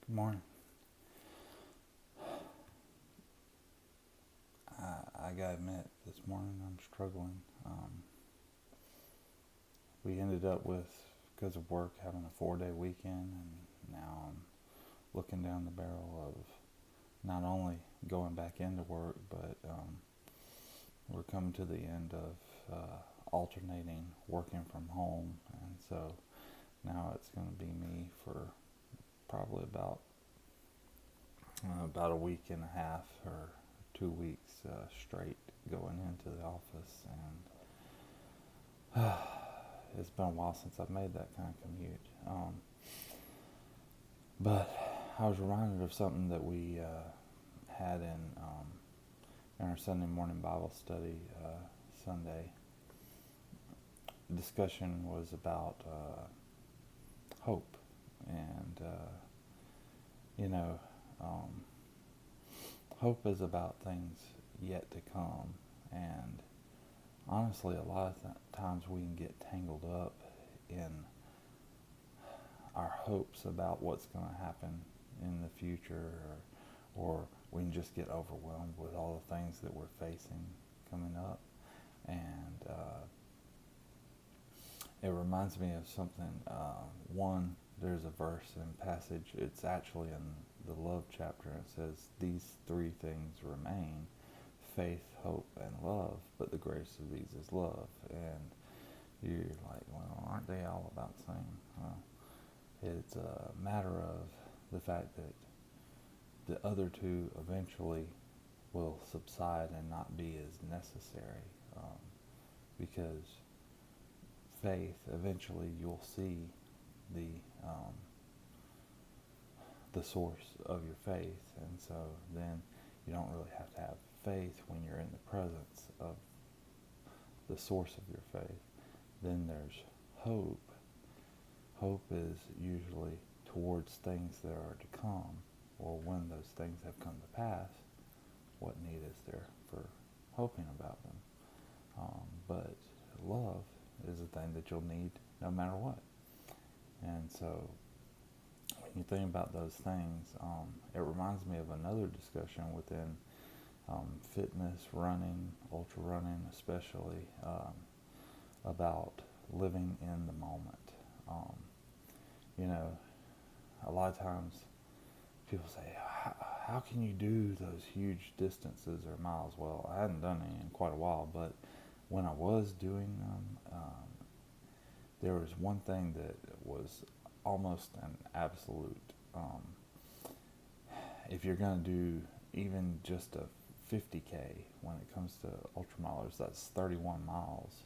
Good morning. I gotta admit, this morning I'm struggling. We ended up with, because of work, having a 4-day weekend, and now I'm looking down the barrel of not only going back into work, but we're coming to the end of alternating working from home, and so now it's going to be me for probably about a week and a half or 2 weeks straight going into the office, and it's been a while since I've made that kind of commute. But I was reminded of something that we had in our Sunday morning Bible study Sunday. Discussion was about hope, and hope is about things yet to come, and honestly, a lot of times we can get tangled up in our hopes about what's going to happen in the future, or we can just get overwhelmed with all the things that we're facing coming up. And it reminds me of something. One, there's a verse and passage, it's actually in the love chapter, and it says, "These three things remain: faith, hope, and love, but the greatest of these is love." And you're like, well, aren't they all about the same? It's a matter of the fact that the other two eventually will subside and not be as necessary, because faith, eventually you'll see the source of your faith, and so then you don't really have to have faith when you're in the presence of the source of your faith. Then there's hope. Hope is usually towards things that are to come, or when those things have come to pass, what need is there for hoping about them? But love is a thing that you'll need no matter what. And so when you think about those things, it reminds me of another discussion within fitness, running, ultra running especially, about living in the moment. A lot of times people say, how can you do those huge distances or miles? Well, I hadn't done any in quite a while, but when I was doing them, there was one thing that was almost an absolute. If you're going to do even just a 50K, when it comes to ultramilers, that's 31 miles.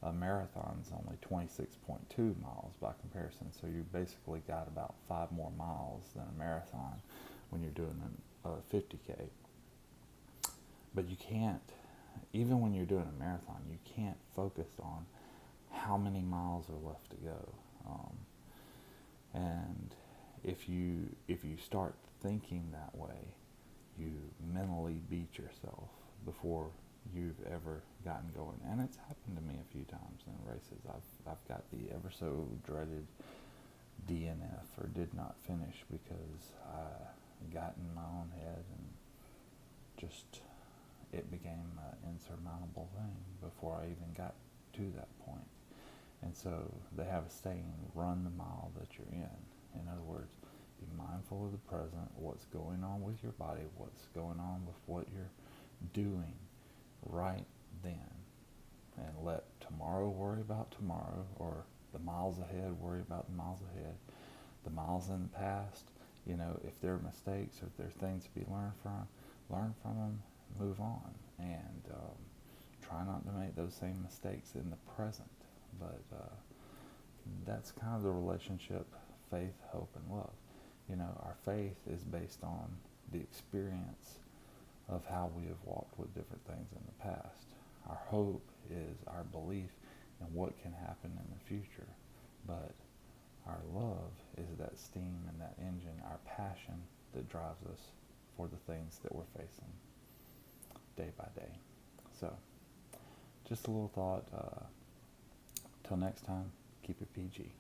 A marathon's only 26.2 miles by comparison, so you basically got about 5 more miles than a marathon when you're doing a 50K. But you can't, even when you're doing a marathon, you can't focus on how many miles are left to go. And if you start thinking that way, you mentally beat yourself before you've ever gotten going. And it's happened to me a few times in races. I've got the ever so dreaded DNF, or did not finish, because I got in my own head, and just it became an insurmountable thing before I even got to that point. And so they have a saying, run the mile that you're in. In other words, be mindful of the present, what's going on with your body, what's going on with what you're doing right then, and let tomorrow worry about tomorrow, or the miles ahead worry about the miles ahead. The miles in the past, if there are mistakes, or if there are things to be learn from them, move on, and try not to make those same mistakes in the present. But that's kind of the relationship: faith, hope, and love. Our faith is based on the experience of how we have walked with different things in the past. Our hope is our belief in what can happen in the future. But our love is that steam and that engine, our passion that drives us for the things that we're facing day by day. So, just a little thought. Till next time, keep it PG.